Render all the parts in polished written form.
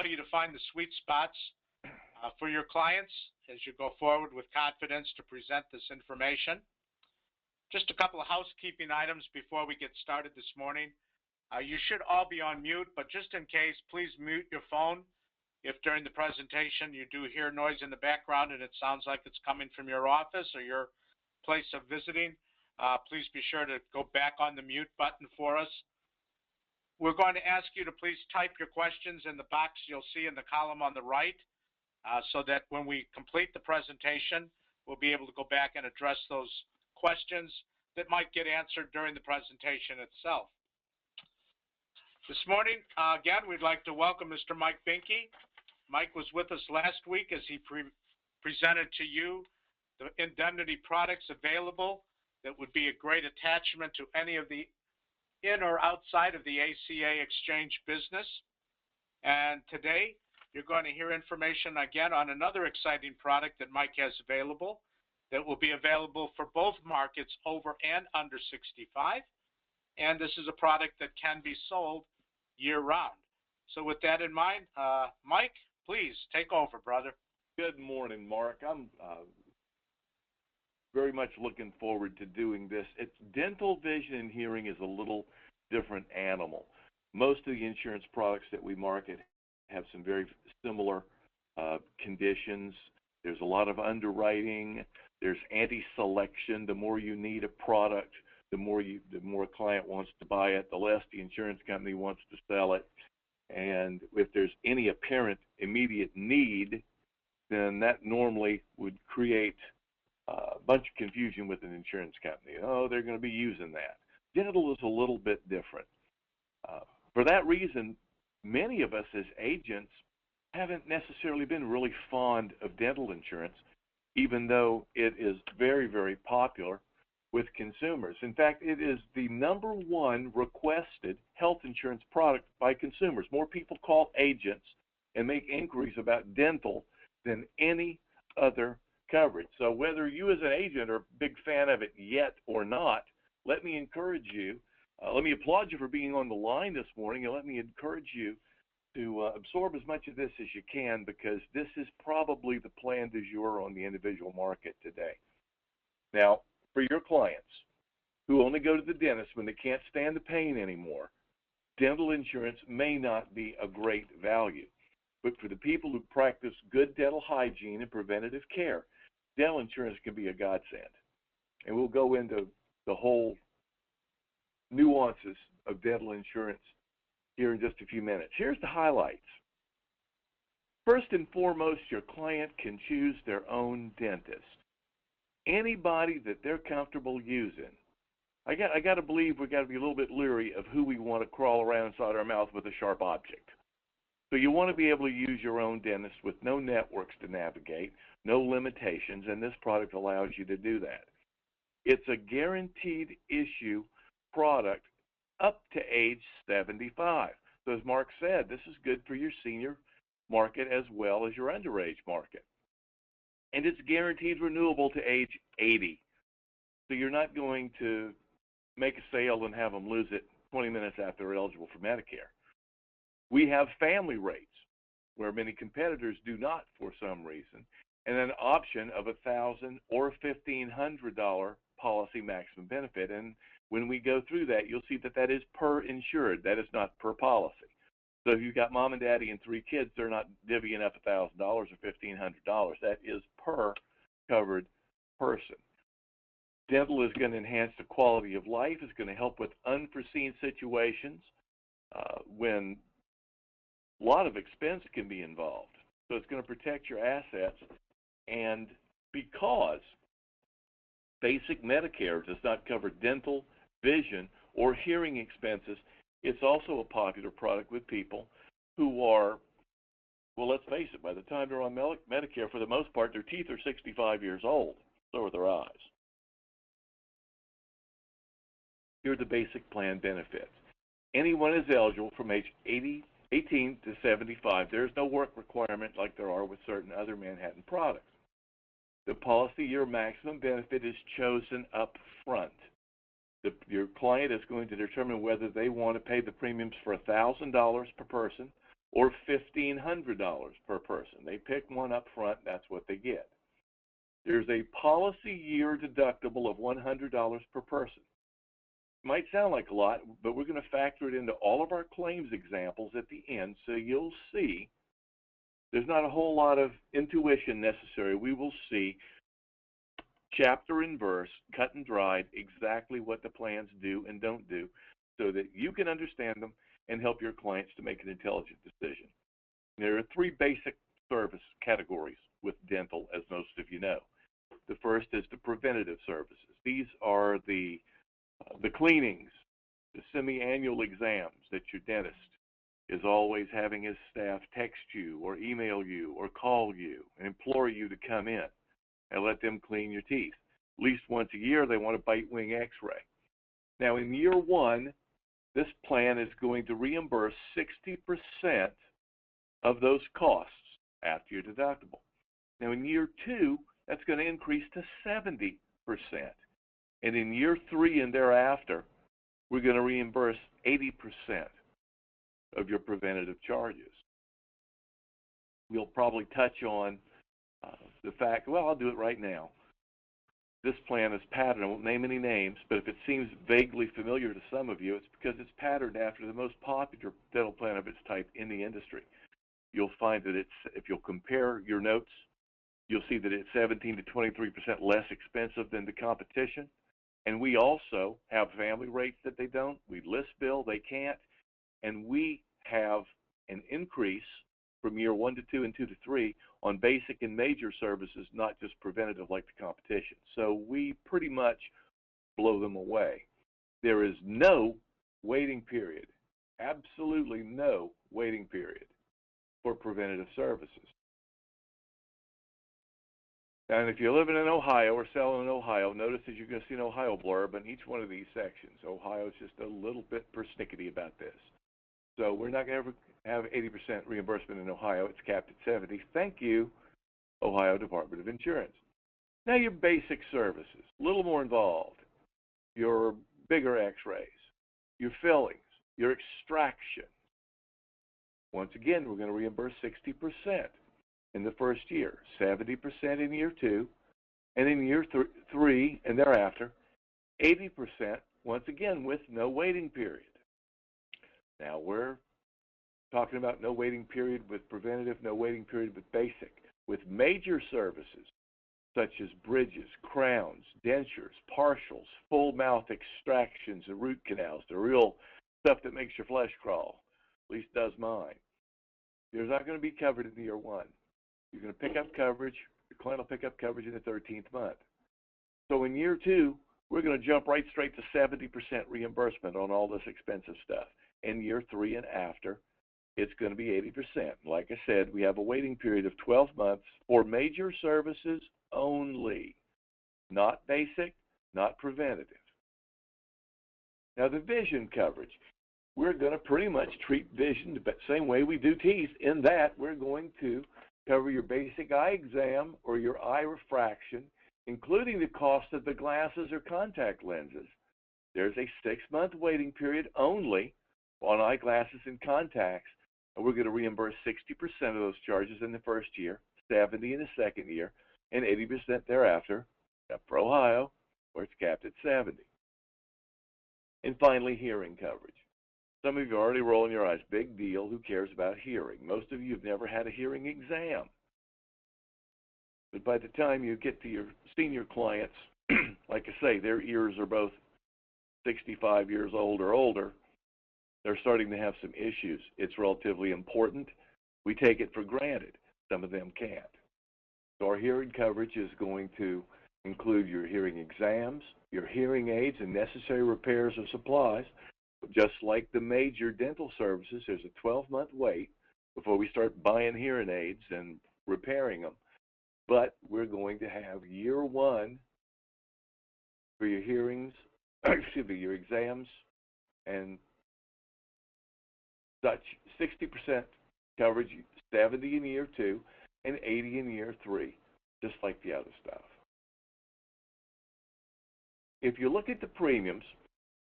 you to find the sweet spots for your clients as you go forward with confidence to present this information. Just a couple of housekeeping items before we get started this morning. You should all be on mute, but just in case, please mute your phone if during the presentation you do hear noise in the background and it sounds like it's coming from your office or your place of visiting. Please be sure to go back on the mute button for us. We're going to ask you to please type your questions in the box you'll see in the column on the right so that when we complete the presentation, we'll be able to go back and address those questions that might get answered during the presentation itself. This morning, again, we'd like to welcome Mr. Mike Binke. Mike was with us last week as he presented to you the indemnity products available that would be a great attachment to any of the in or outside of the ACA exchange business. And today, you're going to hear information again on another exciting product that Mike has available that will be available for both markets over and under 65. And this is a product that can be sold year-round. So with that in mind, Mike, please take over, brother. Good morning, Mark. I'm very much looking forward to doing this. Dental, vision, and hearing is a little different animal. Most of the insurance products that we market have some very similar conditions. There's a lot of underwriting. There's anti-selection. The more you need a product, the more a client wants to buy it, the less the insurance company wants to sell it. And if there's any apparent immediate need, then that normally would create a bunch of confusion with an insurance company. Oh, they're going to be using that. Dental is a little bit different. For that reason, many of us as agents haven't necessarily been really fond of dental insurance, even though it is very, very popular with consumers. In fact, it is the #1 requested health insurance product by consumers. More people call agents and make inquiries about dental than any other coverage. So whether you as an agent are a big fan of it yet or not, let me encourage you, let me applaud you for being on the line this morning, and let me encourage you to absorb as much of this as you can, because this is probably the plan du jour on the individual market today. Now, for your clients who only go to the dentist when they can't stand the pain anymore, dental insurance may not be a great value. But for the people who practice good dental hygiene and preventative care, dental insurance can be a godsend. And we'll go into the whole nuances of dental insurance here in just a few minutes. Here's the highlights. First and foremost, your client can choose their own dentist. Anybody that they're comfortable using. I got to believe we got to be a little bit leery of who we want to crawl around inside our mouth with a sharp object. So you want to be able to use your own dentist with no networks to navigate, no limitations, and this product allows you to do that. It's a guaranteed issue product up to age 75. So as Mark said, this is good for your senior market as well as your underage market. And it's guaranteed renewable to age 80. So you're not going to make a sale and have them lose it 20 minutes after they're eligible for Medicare. We have family rates where many competitors do not for some reason, and an option of $1,000 or $1,500 policy maximum benefit. And when we go through that, you'll see that that is per insured. That is not per policy. So if you've got mom and daddy and 3 kids, they're not divvying up $1,000 or $1,500. That is per covered person. Dental is going to enhance the quality of life. It's going to help with unforeseen situations when a lot of expense can be involved. So it's going to protect your assets. And because basic Medicare does not cover dental, vision, or hearing expenses, it's also a popular product with people who are, well, let's face it, by the time they're on Medicare, for the most part, their teeth are 65 years old. So are their eyes. Here are the basic plan benefits. Anyone is eligible from age 18 to 75. There's no work requirement like there are with certain other Manhattan products. The policy year maximum benefit is chosen up front. Your client is going to determine whether they want to pay the premiums for $1,000 per person or $1,500 per person. They pick one up front, that's what they get. There's a policy year deductible of $100 per person. Might sound like a lot, but we're going to factor it into all of our claims examples at the end, so you'll see there's not a whole lot of intuition necessary. We will see chapter and verse, cut and dried, exactly what the plans do and don't do, so that you can understand them and help your clients to make an intelligent decision. There are three basic service categories with dental, as most of you know. The first is the preventative services. These are the cleanings, the semi-annual exams that your dentist is always having his staff text you or email you or call you and implore you to come in and let them clean your teeth. At least once a year, they want a bite wing x-ray. Now, in year one, this plan is going to reimburse 60% of those costs after your deductible. Now, in year two, that's going to increase to 70%. And in year three and thereafter, we're going to reimburse 80% of your preventative charges. We'll probably touch on the fact, well, I'll do it right now. This plan is patterned. I won't name any names, but if it seems vaguely familiar to some of you, it's because it's patterned after the most popular dental plan of its type in the industry. You'll find that if you'll compare your notes, you'll see that it's 17 to 23% less expensive than the competition. And we also have family rates that they don't. We list bill, they can't. And we have an increase from year 1 to 2 and 2 to 3 on basic and major services, not just preventative like the competition. So we pretty much blow them away. There is no waiting period, absolutely no waiting period for preventative services. And if you're living in Ohio or selling in Ohio, notice that you're going to see an Ohio blurb in each one of these sections. Ohio is just a little bit persnickety about this. So we're not going to ever have 80% reimbursement in Ohio. It's capped at 70%. Thank you, Ohio Department of Insurance. Now your basic services, a little more involved. Your bigger x-rays, your fillings, your extraction. Once again, we're going to reimburse 60% in the first year, 70% in year 2, and in year 3 and thereafter, 80%, once again, with no waiting period. Now, we're talking about no waiting period with preventative, no waiting period with basic. With major services, such as bridges, crowns, dentures, partials, full mouth extractions, and root canals, the real stuff that makes your flesh crawl, at least does mine, they're not going to be covered in year 1. You're going to pick up coverage, your client will pick up coverage in the 13th month. So in year 2, we're going to jump right straight to 70% reimbursement on all this expensive stuff. In year 3 and after, it's going to be 80%. Like I said, we have a waiting period of 12 months for major services only, not basic, not preventative. Now the vision coverage, we're going to pretty much treat vision the same way we do teeth, in that we're going to cover your basic eye exam or your eye refraction, including the cost of the glasses or contact lenses. There's a 6-month waiting period only on eyeglasses and contacts, and we're going to reimburse 60% of those charges in the first year, 70% in the second year, and 80% thereafter, except for Ohio, where it's capped at 70%. And finally, hearing coverage. Some of you are already rolling your eyes. Big deal. Who cares about hearing? Most of you have never had a hearing exam. But by the time you get to your senior clients, like I say, their ears are both 65 years old or older. They're starting to have some issues. It's relatively important. We take it for granted. Some of them can't. So our hearing coverage is going to include your hearing exams, your hearing aids, and necessary repairs of supplies. Just like the major dental services, there's a 12-month wait before we start buying hearing aids and repairing them. But we're going to have year 1 for your hearings, your exams, and such. 60% coverage, 70% in year 2, and 80% in year 3, just like the other stuff. If you look at the premiums,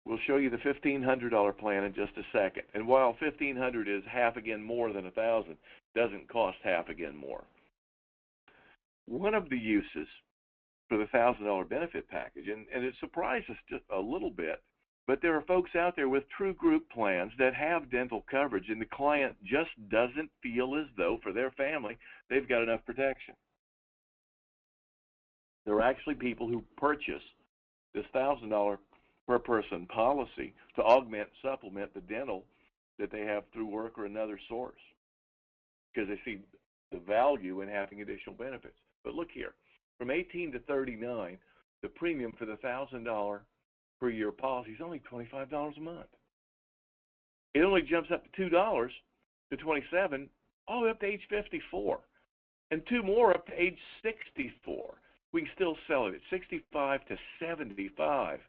We'll show you the $1,500 plan in just a second. And while $1,500 is half again more than $1,000, doesn't cost half again more. One of the uses for the $1,000 benefit package, and it surprised us just a little bit, but there are folks out there with true group plans that have dental coverage, and the client just doesn't feel as though for their family they've got enough protection. There are actually people who purchase this $1,000 per person policy to augment, supplement the dental that they have through work or another source because they see the value in having additional benefits. But look here, from 18 to 39, the premium for the $1,000 per year policy is only $25 a month. It only jumps up to $2 to 27, all the way up to age 54, and two more up to age 64. We can still sell it at 65 to 75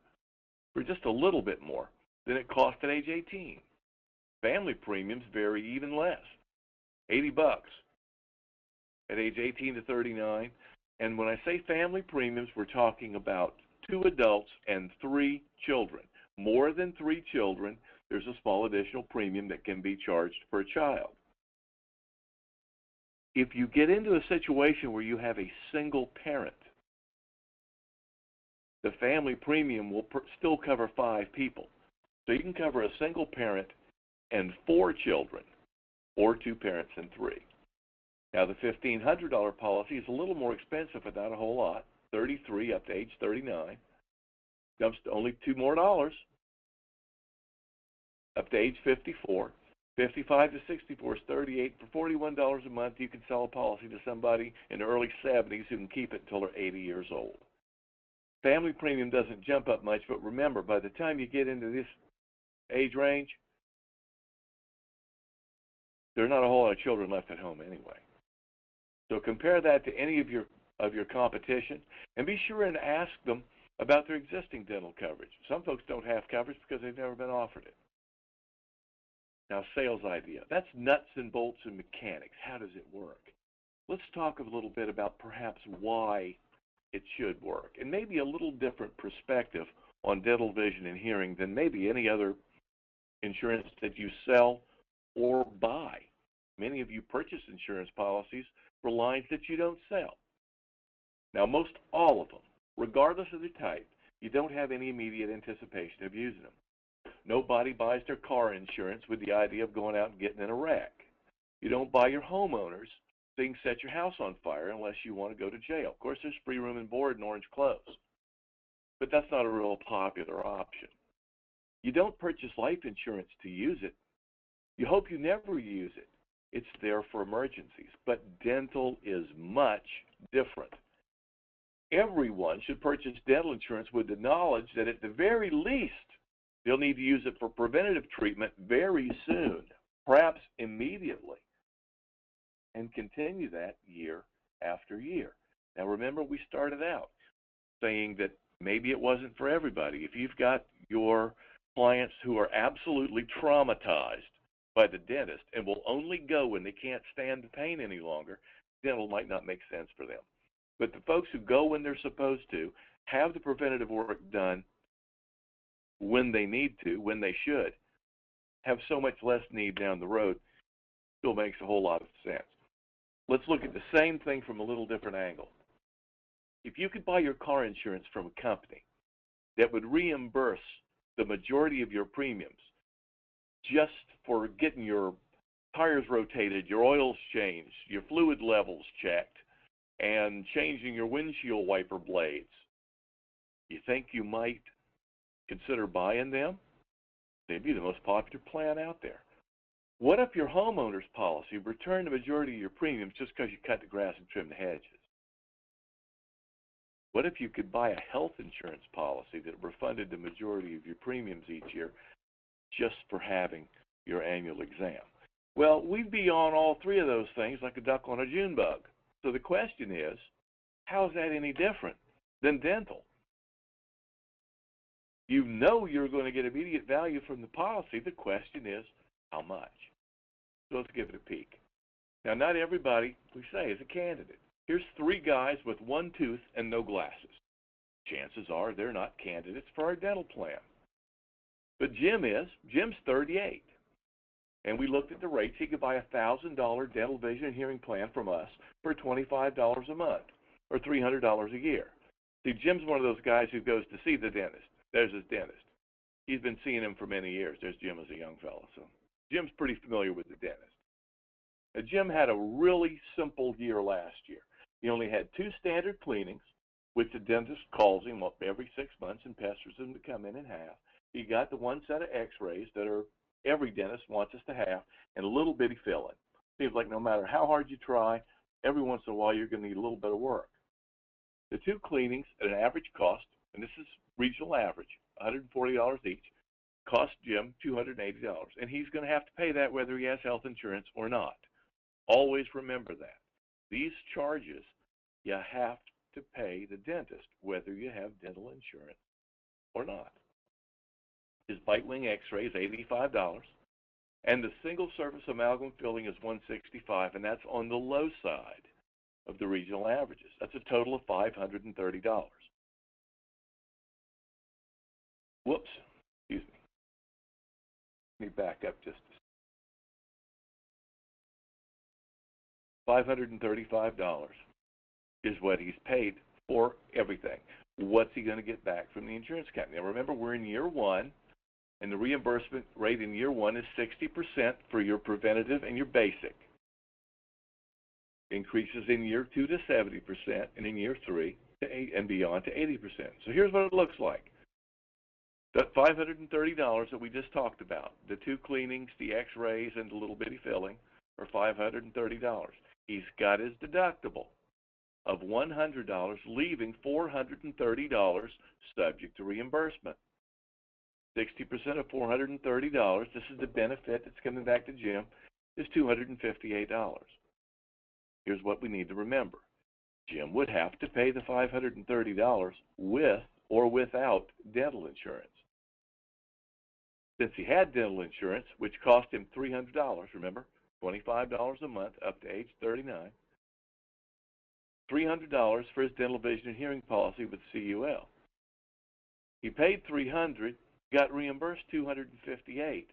for just a little bit more than it cost at age 18. Family premiums vary even less, $80 at age 18 to 39. And when I say family premiums, we're talking about 2 adults and 3 children. More than 3 children, there's a small additional premium that can be charged per child. If you get into a situation where you have a single parent, the family premium will still cover 5 people. So you can cover a single parent and 4 children, or 2 parents and 3. Now the $1,500 policy is a little more expensive, but not a whole lot. 33 up to age 39. Jumps to only $2 more up to age 54. 55 to 64 is 38. For $41 a month, you can sell a policy to somebody in the early 70s who can keep it until they're 80 years old. Family premium doesn't jump up much, but remember, by the time you get into this age range, there are not a whole lot of children left at home anyway. So compare that to any of your competition, and be sure and ask them about their existing dental coverage. Some folks don't have coverage because they've never been offered it. Now, sales idea. That's nuts and bolts and mechanics. How does it work? Let's talk a little bit about perhaps why it should work, and maybe a little different perspective on dental, vision, and hearing than maybe any other insurance that you sell or buy. Many of you purchase insurance policies for lines that you don't sell. Now, most all of them, regardless of the type, you don't have any immediate anticipation of using them. Nobody buys their car insurance with the idea of going out and getting in a wreck. You don't buy your homeowners so you can set your house on fire unless you want to go to jail. Of course, there's free room and board and orange clothes, but that's not a real popular option. You don't purchase life insurance to use it. You hope you never use it. It's there for emergencies, but dental is much different. Everyone should purchase dental insurance with the knowledge that at the very least, they'll need to use it for preventative treatment very soon, perhaps immediately, and continue that year after year. Now remember, we started out saying that maybe it wasn't for everybody. If you've got your clients who are absolutely traumatized by the dentist and will only go when they can't stand the pain any longer, dental might not make sense for them. But the folks who go when they're supposed to, have the preventative work done when they need to, when they should, have so much less need down the road, still makes a whole lot of sense. Let's look at the same thing from a little different angle. If you could buy your car insurance from a company that would reimburse the majority of your premiums just for getting your tires rotated, your oils changed, your fluid levels checked, and changing your windshield wiper blades, you think you might consider buying them? They'd be the most popular plan out there. What if your homeowner's policy returned the majority of your premiums just because you cut the grass and trim the hedges? What if you could buy a health insurance policy that refunded the majority of your premiums each year just for having your annual exam? Well, we'd be on all 3 of those things like a duck on a June bug. So the question is, how is that any different than dental? You know you're going to get immediate value from the policy. The question is, how much? So let's give it a peek. Now, not everybody, we say, is a candidate. Here's 3 guys with 1 tooth and no glasses. Chances are they're not candidates for our dental plan. But Jim's 38. And we looked at the rates. He could buy a $1,000 dental, vision, and hearing plan from us for $25 a month or $300 a year. See, Jim's one of those guys who goes to see the dentist. There's his dentist. He's been seeing him for many years. There's Jim as a young fellow. So Jim's pretty familiar with the dentist. Now, Jim had a really simple year last year. He only had 2 standard cleanings, which the dentist calls him up every 6 months and pesters him to come in and have. He got the 1 set of x-rays that are every dentist wants us to have, and a little bitty filling. Seems like no matter how hard you try, every once in a while you're going to need a little bit of work. The 2 cleanings at an average cost, and this is regional average, $140 each, cost Jim $280, and he's going to have to pay that whether he has health insurance or not. Always remember that. These charges, you have to pay the dentist whether you have dental insurance or not. His bite wing x-ray is $85, and the single surface amalgam filling is $165, and that's on the low side of the regional averages. That's a total of $530. Whoops, excuse me. Let me back up just a second. $535 is what he's paid for everything. What's he going to get back from the insurance company? Now remember, we're in year 1. And the reimbursement rate in year 1 is 60% for your preventative and your basic. Increases in year 2 to 70%, and in year 3 to 8 and beyond to 80%. So here's what it looks like. That $530 that we just talked about, the 2 cleanings, the x-rays, and the little bitty filling, are $530. He's got his deductible of $100, leaving $430 subject to reimbursement. 60% of $430, this is the benefit that's coming back to Jim, is $258. Here's what we need to remember. Jim would have to pay the $530 with or without dental insurance. Since he had dental insurance, which cost him $300, remember, $25 a month up to age 39, $300 for his dental, vision, and hearing policy with CUL. He paid $300, got reimbursed $258.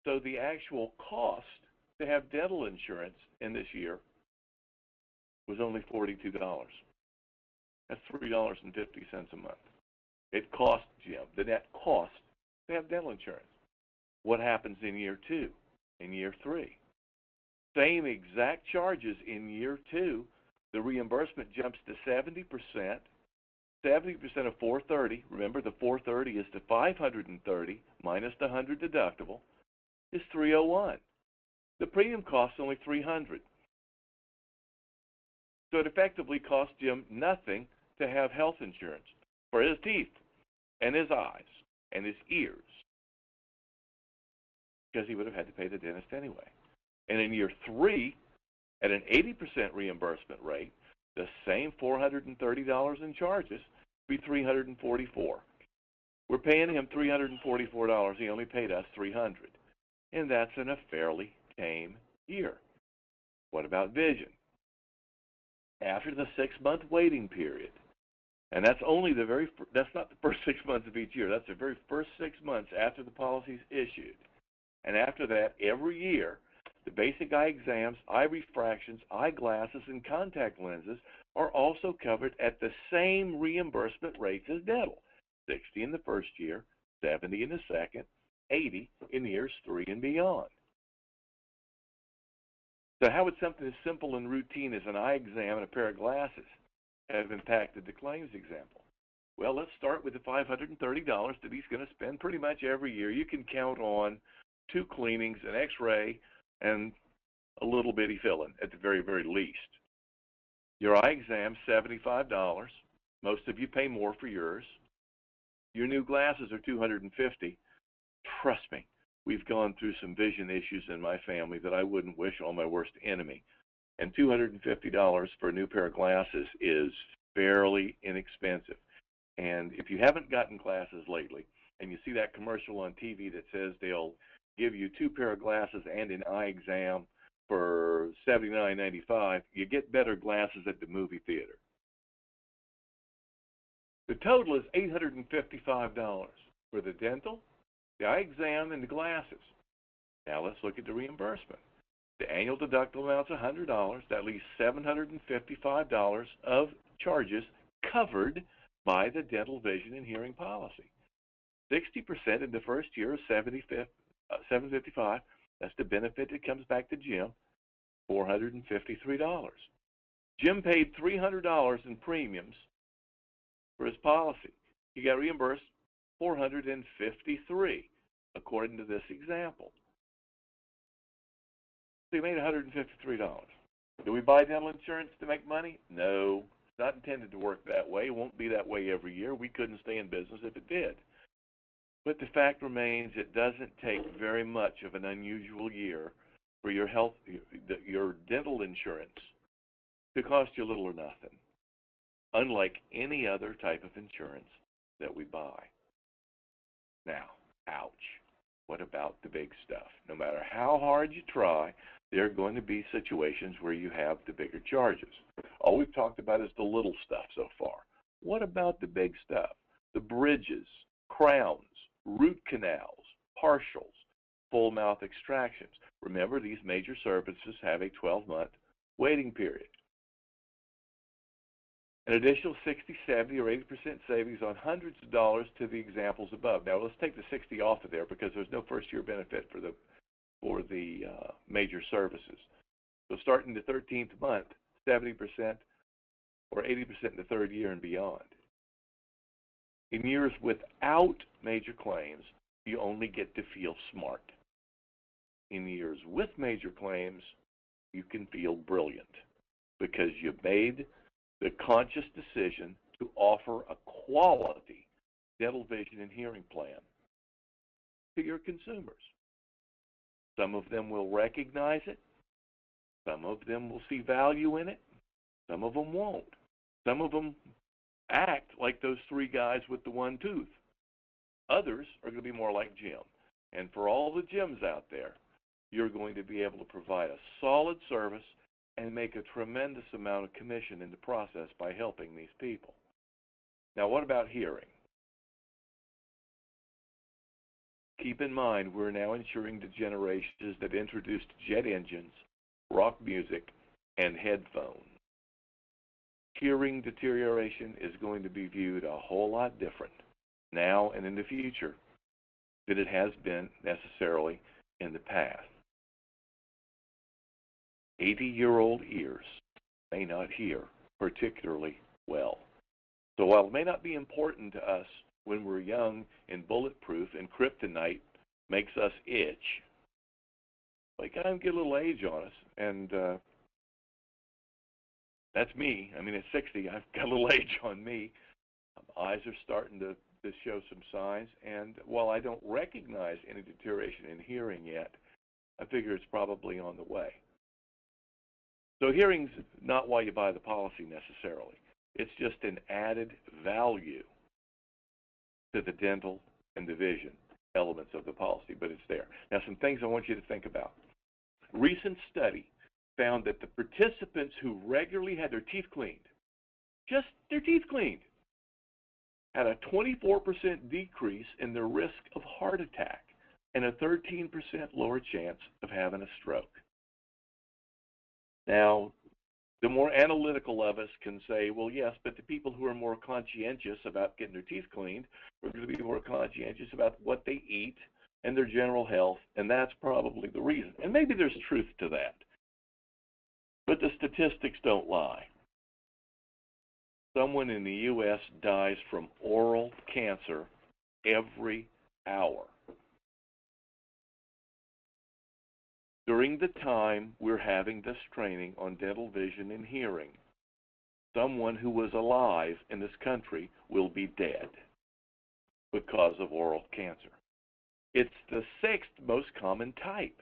So the actual cost to have dental insurance in this year was only $42. That's $3.50 a month. It cost Jim, the net cost, to have dental insurance. What happens in year 2, in year 3? Same exact charges in year 2. The reimbursement jumps to 70%. 70% of $430, remember the $430 is to $530 minus the $100 deductible, is $301. The premium costs only $300. So it effectively cost Jim nothing to have health insurance for his teeth and his eyes and his ears, because he would have had to pay the dentist anyway. And in year 3, at an 80% reimbursement rate, the same $430 in charges be $344. We're paying him $344. He only paid us $300, and that's in a fairly tame year. What about vision? After the 6-month waiting period, and that's only that's not the first 6 months of each year. That's the very first 6 months after the policy's issued, and after that, every year, the basic eye exams, eye refractions, eyeglasses, and contact lenses are also covered at the same reimbursement rates as dental, 60 in the first year, 70 in the second, 80 in years 3 and beyond. So how would something as simple and routine as an eye exam and a pair of glasses have impacted the claims example? Well, let's start with the $530 that he's going to spend pretty much every year. You can count on 2 cleanings, an x-ray, and a little bitty filling at the very, very least. Your eye exam, $75. Most of you pay more for yours. Your new glasses are $250. Trust me, we've gone through some vision issues in my family that I wouldn't wish on my worst enemy. And $250 for a new pair of glasses is fairly inexpensive. And if you haven't gotten glasses lately, and you see that commercial on TV that says they'll give you 2 pair of glasses and an eye exam for $79.95, you get better glasses at the movie theater. The total is $855 for the dental, The eye exam and the glasses. Now let's look at the reimbursement. The annual deductible amount's $100. That leaves $755 of charges covered by the dental, vision, and hearing policy. 60% in the first year is $755. That's the benefit that comes back to Jim, $453. Jim paid $300 in premiums for his policy. He got reimbursed $453, according to this example. So he made $153. Do we buy dental insurance to make money? No. It's not intended to work that way. It won't be that way every year. We couldn't stay in business if it did. But the fact remains, it doesn't take very much of an unusual year for your dental insurance to cost you little or nothing, unlike any other type of insurance that we buy. Now, ouch. What about the big stuff? No matter how hard you try, there are going to be situations where you have the bigger charges. All we've talked about is the little stuff so far. What about the big stuff? The bridges, crowns, root canals, partials, full mouth extractions. Remember, these major services have a 12-month waiting period. An additional 60, 70, or 80% savings on hundreds of dollars to the examples above. Now, let's take the 60 off of there because there's no first-year benefit for the major services. So starting the 13th month, 70% or 80% in the third year and beyond. In years without major claims, you only get to feel smart. In years with major claims, you can feel brilliant because you made the conscious decision to offer a quality dental, vision, and hearing plan to your consumers. Some of them will recognize it. Some of them will see value in it. Some of them won't. Some of them act like those three guys with the one tooth. Others are going to be more like Jim. And for all the Jims out there, you're going to be able to provide a solid service and make a tremendous amount of commission in the process by helping these people. Now, what about hearing? Keep in mind, we're now insuring the generations that introduced jet engines, rock music, and headphones. Hearing deterioration is going to be viewed a whole lot different now and in the future than it has been necessarily in the past. 80-year-old ears may not hear particularly well. So while it may not be important to us when we're young and bulletproof and kryptonite makes us itch, we kind of get a little age on us, and that's me. I mean, at 60, I've got a little age on me. My eyes are starting to show some signs, and while I don't recognize any deterioration in hearing yet, I figure it's probably on the way. So hearing's not why you buy the policy necessarily. It's just an added value to the dental and the vision elements of the policy, but it's there. Now, some things I want you to think about. Recent study found that the participants who regularly had their teeth cleaned, just their teeth cleaned, had a 24% decrease in their risk of heart attack and a 13% lower chance of having a stroke. Now, the more analytical of us can say, well, yes, but the people who are more conscientious about getting their teeth cleaned are going to be more conscientious about what they eat and their general health, and that's probably the reason. And maybe there's truth to that. But the statistics don't lie. Someone in the U.S. dies from oral cancer every hour. During the time we're having this training on dental, vision, and hearing, someone who was alive in this country will be dead because of oral cancer. It's the sixth most common type.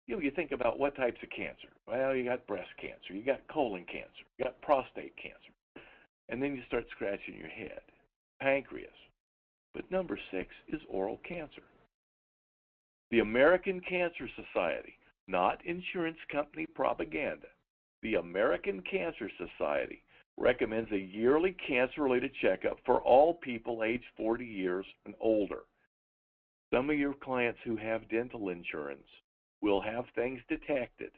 You think about what types of cancer. Well, you got breast cancer, you got colon cancer, you got prostate cancer. And then you start scratching your head. Pancreas. But number 6 is oral cancer. The American Cancer Society, not insurance company propaganda, the American Cancer Society recommends a yearly cancer-related checkup for all people aged 40 years and older. Some of your clients who have dental insurance will have things detected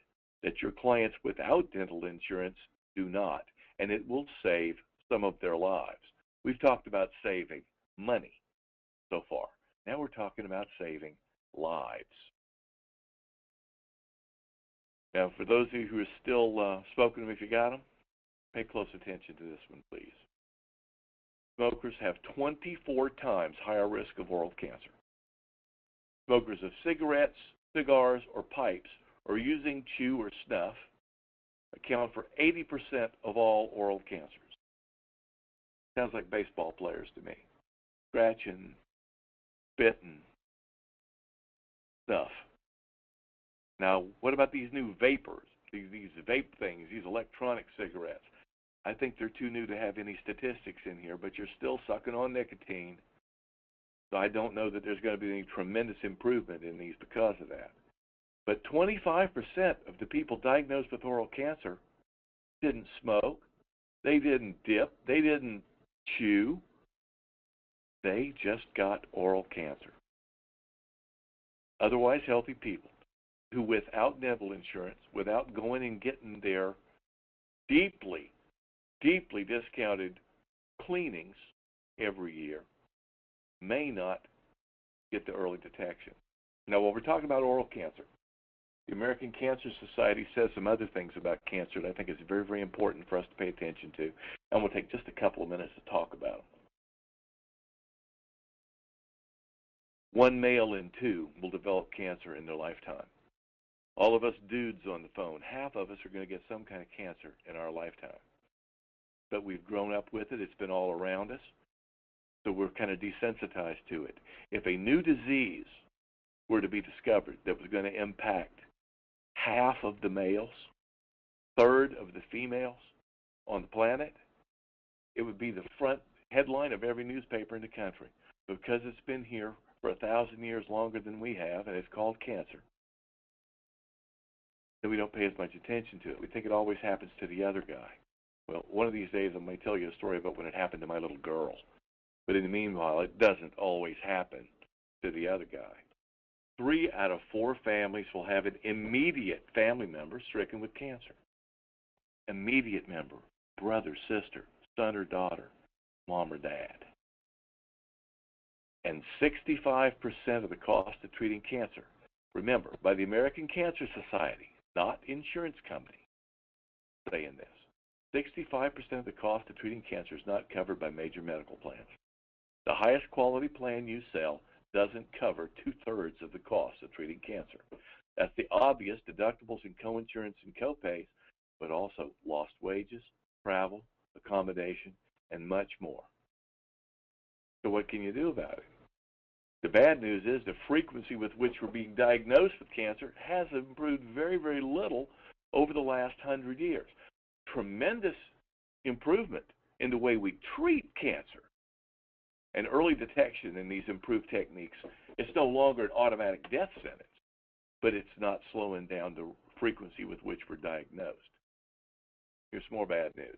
that your clients without dental insurance do not, and it will save some of their lives. We've talked about saving money so far. Now we're talking about saving lives. Now, for those of you who are still smoking them, if you got them, pay close attention to this one, please. Smokers have 24 times higher risk of oral cancer. Smokers of cigarettes, cigars, or pipes, or using chew or snuff, account for 80% of all oral cancers. Sounds like baseball players to me. Scratching, spitting, stuff. Now, what about these new vapors, these vape things, these electronic cigarettes? I think they're too new to have any statistics in here, but you're still sucking on nicotine. So I don't know that there's going to be any tremendous improvement in these because of that. But 25% of the people diagnosed with oral cancer didn't smoke, they didn't dip, they didn't chew, they just got oral cancer. Otherwise healthy people who, without dental insurance, without going and getting their deeply discounted cleanings every year, may not get the early detection. Now, while we're talking about oral cancer, the American Cancer Society says some other things about cancer that I think is very, very important for us to pay attention to, and we'll take just a couple of minutes to talk about them. 1 male in 2 will develop cancer in their lifetime. All of us dudes on the phone, half of us are going to get some kind of cancer in our lifetime. But we've grown up with it. It's been all around us. So we're kind of desensitized to it. If a new disease were to be discovered that was going to impact half of the males, third of the females on the planet, it would be the front headline of every newspaper in the country. Because it's been here for 1,000 years longer than we have, and it's called cancer, then we don't pay as much attention to it. We think it always happens to the other guy. Well, one of these days I may tell you a story about when it happened to my little girl. But in the meanwhile, it doesn't always happen to the other guy. 3 out of 4 families will have an immediate family member stricken with cancer. Immediate member, brother, sister, son or daughter, mom or dad. And 65% of the cost of treating cancer, remember, by the American Cancer Society, not insurance company, saying this, 65% of the cost of treating cancer is not covered by major medical plans. The highest quality plan you sell doesn't cover 2/3 of the cost of treating cancer. That's the obvious deductibles and coinsurance and copays, but also lost wages, travel, accommodation, and much more. So what can you do about it? The bad news is the frequency with which we're being diagnosed with cancer has improved very, very little over the last 100 years. Tremendous improvement in the way we treat cancer and early detection in these improved techniques. It's no longer an automatic death sentence, but it's not slowing down the frequency with which we're diagnosed. Here's more bad news.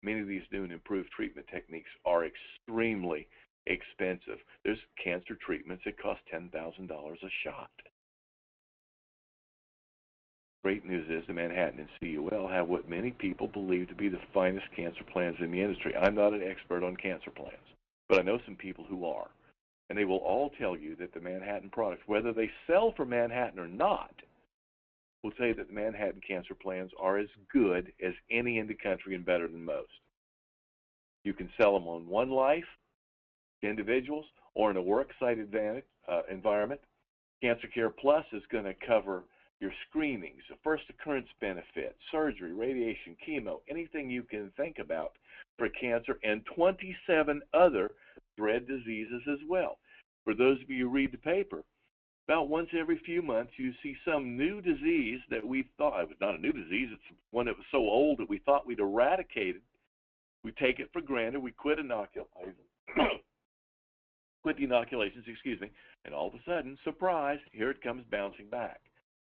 Many of these new and improved treatment techniques are extremely expensive. There's cancer treatments that cost $10,000 a shot. Great news is the Manhattan and CUL have what many people believe to be the finest cancer plans in the industry. I'm not an expert on cancer plans, but I know some people who are. And they will all tell you that the Manhattan products, whether they sell for Manhattan or not, will tell you that the Manhattan cancer plans are as good as any in the country and better than most. You can sell them on one life, individuals, or in a worksite environment. Cancer Care Plus is going to cover your screenings, the first occurrence benefit, surgery, radiation, chemo, anything you can think about for cancer, and 27 other dread diseases as well. For those of you who read the paper, about once every few months you see some new disease that we thought, it was not a new disease, it's one that was so old that we thought we'd eradicated. We take it for granted, we quit inoculations, and all of a sudden, surprise, here it comes bouncing back.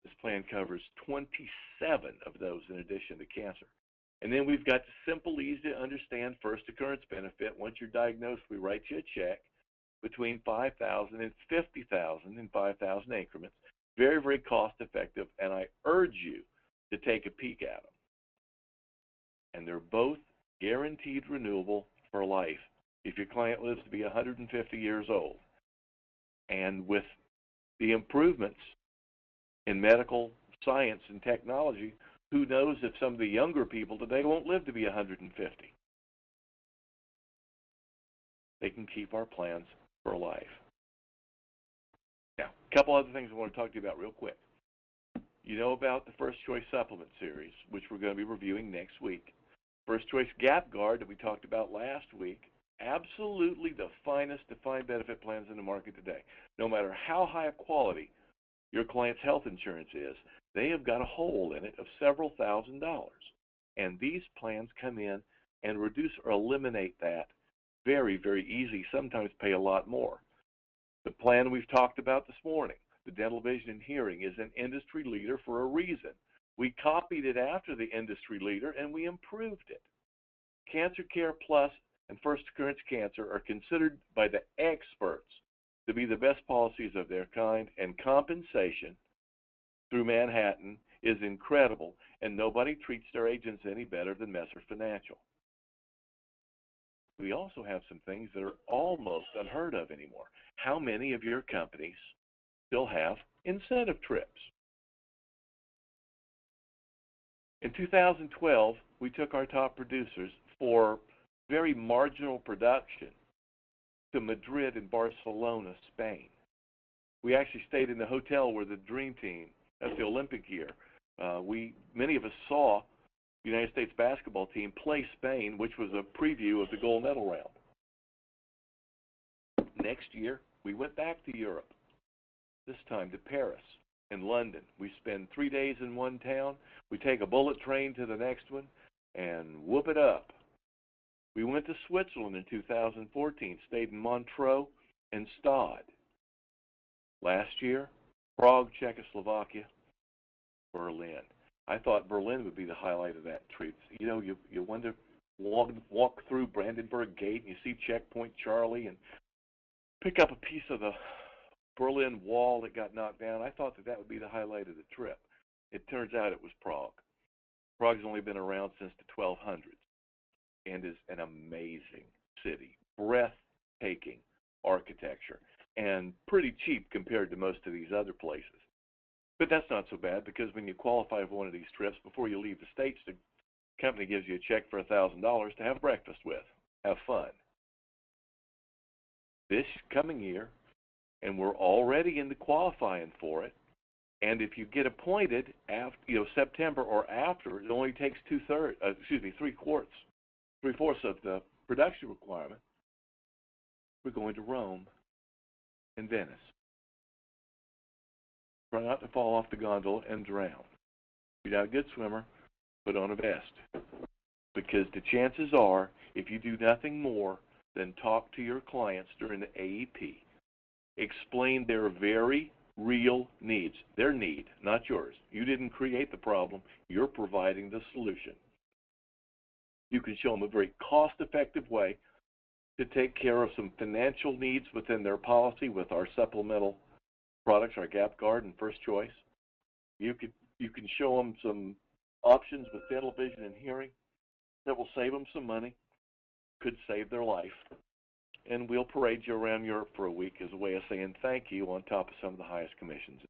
This plan covers 27 of those in addition to cancer. And then we've got the simple, easy to understand first occurrence benefit. Once you're diagnosed, we write you a check. between 5,000 and 50,000 in 5,000 increments. Very, very cost effective, and I urge you to take a peek at them. And they're both guaranteed renewable for life if your client lives to be 150 years old. And with the improvements in medical science and technology, who knows if some of the younger people today won't live to be 150. They can keep our plans for life. Now, a couple other things I want to talk to you about real quick. You know about the First Choice Supplement Series, which we're going to be reviewing next week. First Choice Gap Guard that we talked about last week, absolutely the finest defined benefit plans in the market today. No matter how high a quality your client's health insurance is, they have got a hole in it of several $1,000s. And these plans come in and reduce or eliminate that very, very easy, sometimes pay a lot more. The plan we've talked about this morning, the dental, vision, and hearing, is an industry leader for a reason. We copied it after the industry leader and we improved it. Cancer Care Plus and First Occurrence Cancer are considered by the experts to be the best policies of their kind, and compensation through Manhattan is incredible, and nobody treats their agents any better than Messer Financial. We also have some things that are almost unheard of anymore. How many of your companies still have incentive trips? In 2012, we took our top producers for very marginal production to Madrid and Barcelona, Spain. We actually stayed in the hotel where the Dream Team, that's the Olympic year, many of us saw the United States basketball team play Spain, which was a preview of the gold medal round. Next year, we went back to Europe, this time to Paris and London. We spend 3 days in one town. We take a bullet train to the next one and whoop it up. We went to Switzerland in 2014, stayed in Montreux and Stade. Last year, Prague, Czechoslovakia, Berlin. I thought Berlin would be the highlight of that trip. You know, you wonder, walk through Brandenburg Gate and you see Checkpoint Charlie and pick up a piece of the Berlin Wall that got knocked down. I thought that would be the highlight of the trip. It turns out it was Prague. Prague's only been around since the 1200s and is an amazing city, breathtaking architecture, and pretty cheap compared to most of these other places. But that's not so bad, because when you qualify for one of these trips, before you leave the States, the company gives you a check for $1,000 to have breakfast with. Have fun. This coming year, and we're already into qualifying for it, and if you get appointed after, September or after, it only takes 3/4 of the production requirement. We're going to Rome and Venice. Try not to fall off the gondola and drown. If you're not a good swimmer, put on a vest. Because the chances are, if you do nothing more than talk to your clients during the AEP, explain their very real needs, their need, not yours. You didn't create the problem. You're providing the solution. You can show them a very cost-effective way to take care of some financial needs within their policy with our supplemental products, our Gap Guard and First Choice. You can show them some options with dental, vision, and hearing that will save them some money, could save their life. And we'll parade you around Europe for a week as a way of saying thank you on top of some of the highest commissions